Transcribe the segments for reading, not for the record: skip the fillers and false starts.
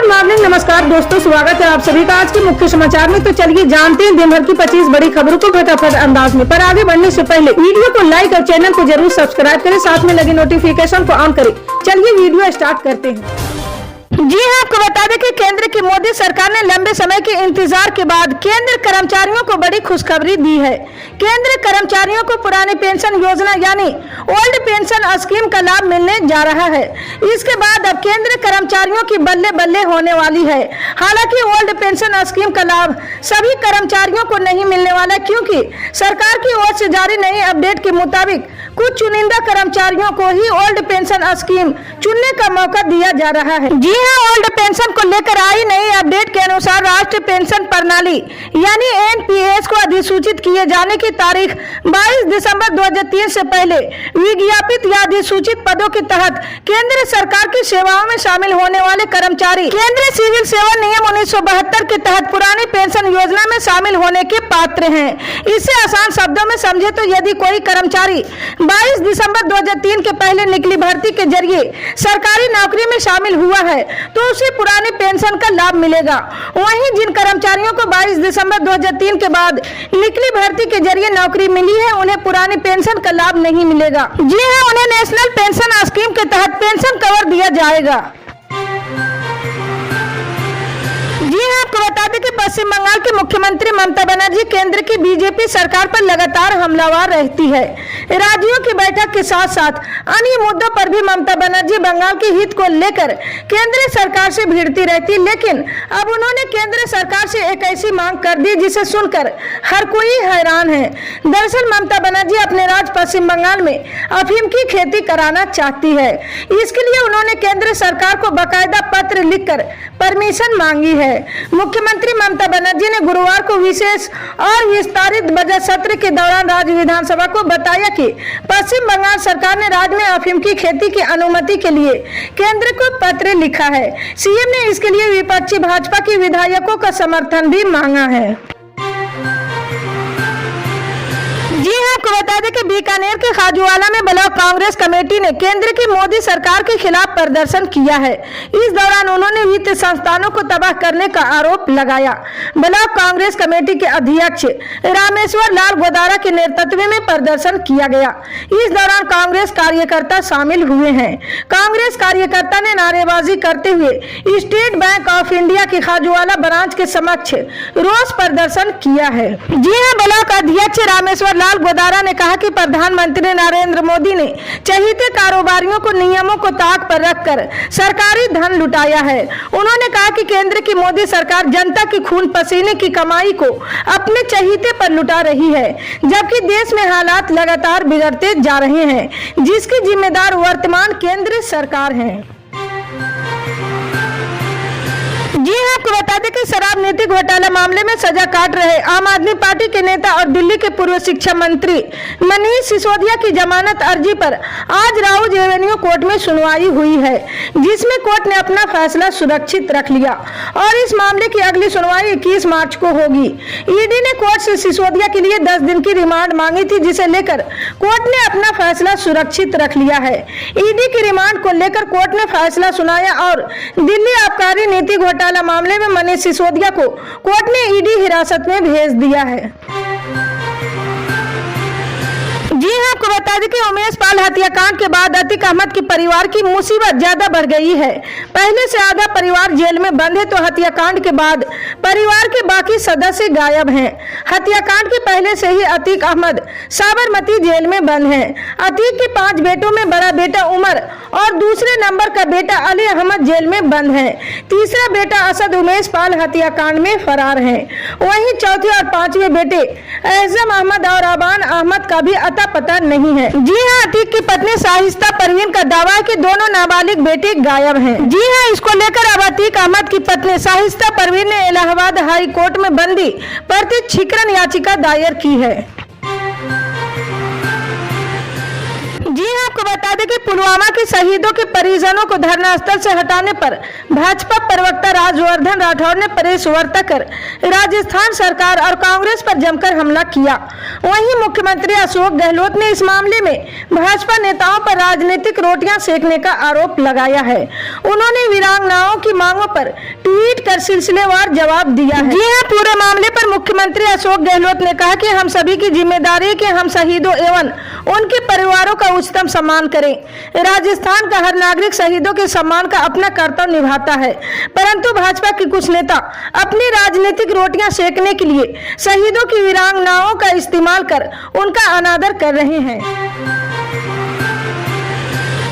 Good morning, नमस्कार दोस्तों, स्वागत है आप सभी का आज के मुख्य समाचार में। तो चलिए जानते हैं दिन भर की 25 बड़ी खबरों को फटाफट अंदाज में। पर आगे बढ़ने से पहले वीडियो को लाइक और चैनल को जरूर सब्सक्राइब करें, साथ में लगे नोटिफिकेशन को ऑन करें। चलिए वीडियो स्टार्ट करते हैं। जी हाँ, आपको बता दें कि केंद्र की मोदी सरकार ने लंबे समय के इंतजार के बाद केंद्र कर्मचारियों को बड़ी खुशखबरी दी है। केंद्र कर्मचारियों को पुरानी पेंशन योजना यानी ओल्ड पेंशन स्कीम का लाभ मिलने जा रहा है। इसके बाद अब केंद्र कर्मचारियों की बल्ले बल्ले होने वाली है। हालांकि ओल्ड पेंशन स्कीम का लाभ सभी कर्मचारियों को नहीं मिलने वाला, क्योंकि सरकार की ओर से जारी नई अपडेट के मुताबिक कुछ चुनिंदा कर्मचारियों को ही ओल्ड पेंशन स्कीम चुनने का मौका दिया जा रहा है। जी हाँ, ओल्ड पेंशन को लेकर आई नई अपडेट के अनुसार राष्ट्रीय पेंशन प्रणाली यानी एनपीएस को अधिसूचित किए जाने की तारीख 22 दिसंबर 2003 से पहले विज्ञापित या अधिसूचित पदों के तहत केंद्र सरकार की सेवाओं में शामिल होने वाले कर्मचारी केंद्रीय सिविल सेवा नियम 1972 के तहत पुरानी पेंशन योजना में शामिल होने के पात्र हैं। इसे आसान शब्दों में समझे तो यदि कोई कर्मचारी 22 दिसंबर 2003 के पहले निकली भर्ती के जरिए सरकारी नौकरी में शामिल हुआ है तो उसे पुरानी पेंशन का लाभ मिलेगा। वहीं जिन कर्मचारियों को 22 दिसंबर 2003 के बाद निकली भर्ती के जरिए नौकरी मिली है उन्हें पुरानी पेंशन का लाभ नहीं मिलेगा। जी हाँ, उन्हें नेशनल पेंशन स्कीम के तहत पेंशन कवर दिया जाएगा। जी हाँ, आपको बता दें कि पश्चिम बंगाल के मुख्यमंत्री ममता बनर्जी केंद्र की बीजेपी सरकार पर लगातार हमलावर रहती है। राज्यों की बैठक के साथ साथ अन्य मुद्दों पर भी ममता बनर्जी बंगाल के हित को लेकर केंद्र सरकार से भिड़ती रहती, लेकिन अब उन्होंने केंद्र सरकार से एक ऐसी मांग कर दी जिसे सुनकर हर कोई हैरान है। दरअसल ममता बनर्जी अपने राज्य पश्चिम बंगाल में अफीम की खेती कराना चाहती है। इसके लिए उन्होंने केंद्र सरकार को बाकायदा पत्र लिखकर परमिशन मांगी है। मुख्यमंत्री ममता बनर्जी ने गुरुवार को विशेष और विस्तारित बजट सत्र के दौरान राज्य विधानसभा को बताया कि पश्चिम बंगाल सरकार ने राज्य में अफीम की खेती की अनुमति के लिए केंद्र को पत्र लिखा है। सीएम ने इसके लिए विपक्षी भाजपा के विधायकों का समर्थन भी मांगा है। जी हाँ, आपको बता दें कि बीकानेर के खाजूवाला में ब्लॉक कांग्रेस कमेटी ने केंद्र की मोदी सरकार के खिलाफ प्रदर्शन किया है। इस दौरान उन्होंने वित्तीय संस्थानों को तबाह करने का आरोप लगाया। ब्लॉक कांग्रेस कमेटी के अध्यक्ष रामेश्वर लाल गोदारा के नेतृत्व में प्रदर्शन किया गया। इस दौरान कांग्रेस कार्यकर्ता शामिल हुए हैं। कांग्रेस कार्यकर्ता ने नारेबाजी करते हुए स्टेट बैंक ऑफ इंडिया के खाजूवाला ब्रांच के समक्ष रोष प्रदर्शन किया है। जी हाँ, ब्लॉक अध्यक्ष रामेश्वर लाल गोदारा ने कहा कि प्रधानमंत्री नरेंद्र मोदी ने चहेते कारोबारियों को नियमों को ताक पर रखकर सरकारी धन लुटाया है। उन्होंने कहा कि केंद्र की मोदी सरकार जनता की खून पसीने की कमाई को अपने चहेते पर लुटा रही है, जबकि देश में हालात लगातार बिगड़ते जा रहे हैं, जिसकी जिम्मेदार वर्तमान केंद्र सरकार है। जी हाँ, आपको बता दें कि शराब नीति घोटाला मामले में सजा काट रहे आम आदमी पार्टी के नेता और दिल्ली के पूर्व शिक्षा मंत्री मनीष सिसोदिया की जमानत अर्जी पर आज राउज एवेन्यू कोर्ट में सुनवाई हुई है, जिसमें कोर्ट ने अपना फैसला सुरक्षित रख लिया और इस मामले की अगली सुनवाई 21 मार्च को होगी। ईडी ने कोर्ट से सिसोदिया के लिए 10 दिन की रिमांड मांगी थी, जिसे लेकर कोर्ट ने अपना फैसला सुरक्षित रख लिया है। ईडी की रिमांड को लेकर कोर्ट ने फैसला सुनाया और दिल्ली आबकारी नीति घोटाला मामले में मनीष सिसोदिया को कोर्ट ने ईडी हिरासत में भेज दिया है। जी हाँ, आपको बता दें कि उमेश पाल हत्याकांड के बाद अतीक अहमद के परिवार की मुसीबत ज्यादा बढ़ गई है। पहले से आधा परिवार जेल में बंद है, तो हत्याकांड के बाद परिवार के बाकी सदस्य गायब हैं। हत्याकांड के पहले से ही अतीक अहमद साबरमती जेल में बंद है। अतीक के 5 बेटों में बड़ा बेटा उमर और दूसरे नंबर का बेटा अली अहमद जेल में बंद है। तीसरा बेटा असद उमेश पाल हत्याकांड में फरार है। वहीं चौथे और 5वें बेटे एहजम अहमद और अबान अहमद का भी अता पता नहीं है। जी हाँ, अतीक की पत्नी शाहिस्ता परवीन का दावा है कि दोनों नाबालिग बेटे गायब हैं। जी हाँ, इसको लेकर अब अतीक अहमद की पत्नी शाहिस्ता परवीन ने इलाहाबाद हाई कोर्ट में बंदी प्रतिक्षीकरण याचिका दायर की है। जी हाँ, आपको बता दें कि पुलवामा के शहीदों के परिजनों को धरना स्थल से हटाने पर भाजपा प्रवक्ता राजवर्धन राठौर ने प्रेस वार्ता कर राजस्थान सरकार और कांग्रेस पर जमकर हमला किया। वहीं मुख्यमंत्री अशोक गहलोत ने इस मामले में भाजपा नेताओं पर राजनीतिक रोटियां सेकने का आरोप लगाया है। उन्होंने वीरांगनाओं की मांगों पर ट्वीट कर सिलसिलेवार जवाब दिया है। जी हां, पूरे मामले पर मुख्यमंत्री अशोक गहलोत ने कहा कि हम सभी की जिम्मेदारी है कि हम शहीदों एवं उनके परिवारों का उच्चतम सम्मान करें। राजस्थान का हर नागरिक शहीदों के सम्मान का अपना कर्तव्य निभाता है, परंतु भाजपा के कुछ नेता अपनी राजनीतिक रोटियां सेकने के लिए शहीदों की वीरांगनाओं का इस्तेमाल कर उनका अनादर कर रहे हैं।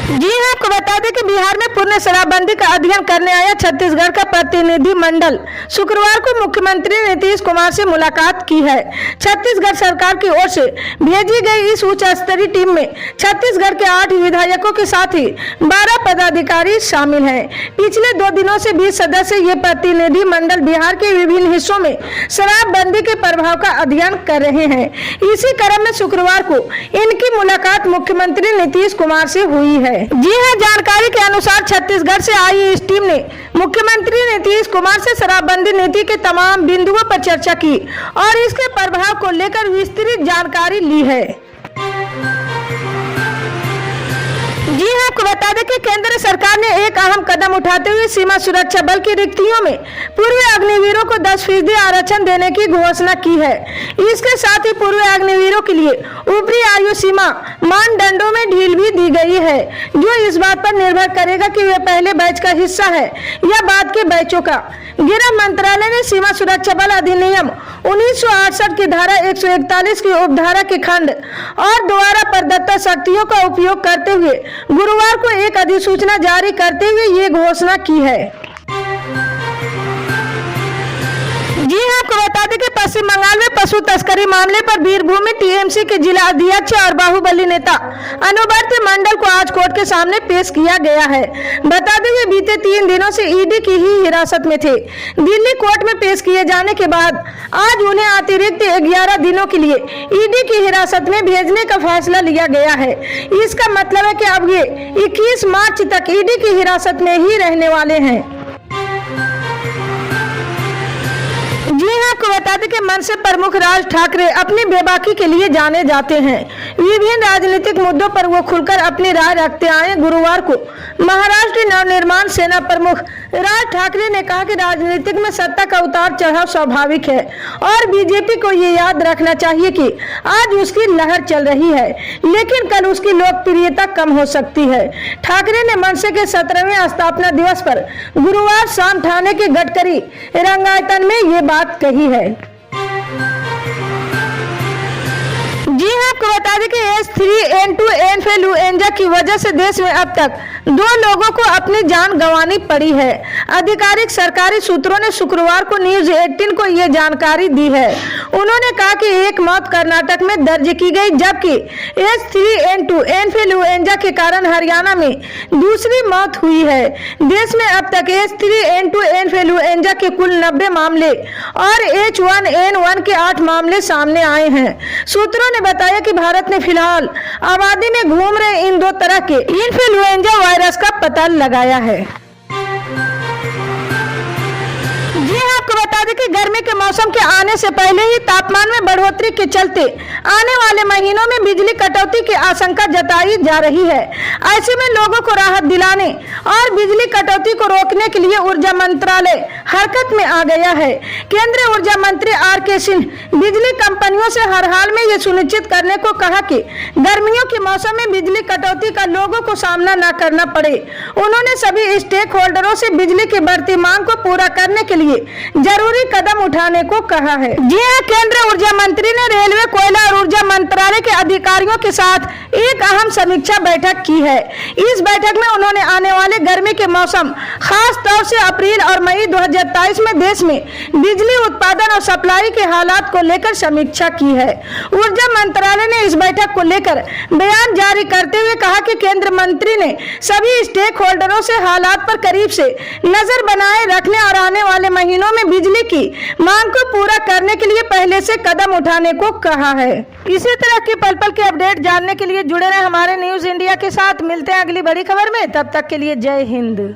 जी हां, आपको बता दें कि बिहार में पूर्ण शराबबंदी का अध्ययन करने आया छत्तीसगढ़ का प्रतिनिधि मंडल शुक्रवार को मुख्यमंत्री नीतीश कुमार से मुलाकात की है। छत्तीसगढ़ सरकार की ओर से भेजी गई इस उच्च स्तरीय टीम में छत्तीसगढ़ के 8 विधायकों के साथ ही 12 पदाधिकारी शामिल हैं। पिछले 2 दिनों से 20 सदस्य ये प्रतिनिधि मंडल बिहार के विभिन्न हिस्सों में शराबबंदी के प्रभाव का अध्ययन कर रहे हैं। इसी क्रम में शुक्रवार को इनकी मुलाकात मुख्यमंत्री नीतीश कुमार से हुई है। जी हां, जानकारी के अनुसार छत्तीसगढ़ से आई इस टीम ने मुख्यमंत्री नीतीश कुमार से शराबबंदी नीति के तमाम बिंदुओं पर चर्चा की और इसके प्रभाव को लेकर विस्तृत जानकारी ली है। जी हां, आपको बता दें कि केंद्र सरकार ने एक अहम कदम उठाते हुए सीमा सुरक्षा बल की रिक्तियों में पूर्व अग्निवीरों को 10% आरक्षण देने की घोषणा की है। इसके साथ ही पूर्व अग्निवीरों के लिए ऊपरी आयु सीमा मानदंडों में ढील भी दी गई है, जो इस बात पर निर्भर करेगा कि वे पहले बैच का हिस्सा है या बाद के बैचों का। गृह मंत्रालय ने सीमा सुरक्षा बल अधिनियम 1968 की धारा 141 की उपधारा के खंड और द्वारा प्रदत्त शक्तियों का उपयोग करते हुए गुरुवार को एक अधिसूचना जारी करते हुए ये घोषणा की है। जी हां, आपको बता दें कि पश्चिम बंगाल में पशु तस्करी मामले पर वीरभूमि टीएमसी के जिला अध्यक्ष और बाहुबली नेता अनुवर्ती मंडल को आज कोर्ट के सामने पेश किया गया है। बता दें वे बीते 3 दिनों से ईडी की ही हिरासत में थे। दिल्ली कोर्ट में पेश किए जाने के बाद आज उन्हें अतिरिक्त 11 दिनों के लिए ईडी की हिरासत में भेजने का फैसला लिया गया है। इसका मतलब है कि अब ये 21 मार्च तक ईडी की हिरासत में ही रहने वाले हैं। जी हां, आपको बता दें कि मनसे प्रमुख राज ठाकरे अपनी बेबाकी के लिए जाने जाते हैं। विभिन्न राजनीतिक मुद्दों पर वो खुलकर अपनी राय रखते आए। गुरुवार को महाराष्ट्र नवनिर्माण सेना प्रमुख राज ठाकरे ने कहा कि राजनीतिक में सत्ता का उतार चढ़ाव स्वाभाविक है और बीजेपी को ये याद रखना चाहिए कि आज उसकी लहर चल रही है, लेकिन कल उसकी लोकप्रियता कम हो सकती है। ठाकरे ने मनसे के 17वें स्थापना दिवस पर गुरुवार शाम ठाणे के गडकरी रंगायतन में ये बात कही है। जी हां, आपको बता दें कि H3N2 इन्फ्लुएंजा की वजह से देश में अब तक 2 लोगों को अपनी जान गंवानी पड़ी है। आधिकारिक सरकारी सूत्रों ने शुक्रवार को न्यूज 18 को ये जानकारी दी है। उन्होंने कहा कि एक मौत कर्नाटक में दर्ज की गई, जबकि H3N2 इन्फ्लुएंजा के कारण हरियाणा में दूसरी मौत हुई है। देश में अब तक H3N2 इन्फ्लुएंजा के कुल 90 मामले और H1N1 के 8 मामले सामने आए हैं। सूत्रों ने बताया कि भारत ने फिलहाल आबादी में घूम रहे इन 2 तरह के इन्फ्लुएंजा वायरस का पता लगाया है। जी हां, आपको बता दें कि गर्मी के मौसम के आने से पहले ही तापमान में बढ़ोतरी के चलते आने वाले महीनों में बिजली कटौती की आशंका जताई जा रही है। ऐसे में लोगों को राहत दिलाने और बिजली कटौती को रोकने के लिए ऊर्जा मंत्रालय हरकत में आ गया है। केंद्रीय ऊर्जा मंत्री आर.के. सिंह बिजली कंपनियों से हर हाल में ये सुनिश्चित करने को कहा कि गर्मियों के मौसम में बिजली कटौती का लोगों को सामना न करना पड़े। उन्होंने सभी स्टेक होल्डरों से बिजली की बढ़ती मांग को पूरा करने के लिए जरूरी कदम उठाने को कहा है। जी हां, केंद्रीय ऊर्जा मंत्री ने रेलवे, कोयला और ऊर्जा मंत्रालय के अधिकारियों के साथ एक अहम समीक्षा बैठक की है। इस बैठक में उन्होंने आने वाले गर्मी के मौसम, खास तौर से अप्रैल और मई 2027 में देश में बिजली उत्पादन और सप्लाई के हालात को लेकर समीक्षा की है। ऊर्जा मंत्रालय ने इस बैठक को लेकर बयान जारी करते हुए कहा कि केंद्र मंत्री ने सभी स्टेक होल्डरों से हालात पर करीब से नजर बनाए रखने और आने वाले महीनों में बिजली की मांग को पूरा करने के लिए पहले से कदम उठाने को कहा है। इसी तरह की पल पल के अपडेट जानने के लिए जुड़े रहे हमारे न्यूज इंडिया के साथ। मिलते हैं अगली बड़ी खबर में, तब तक के लिए जय हिंद।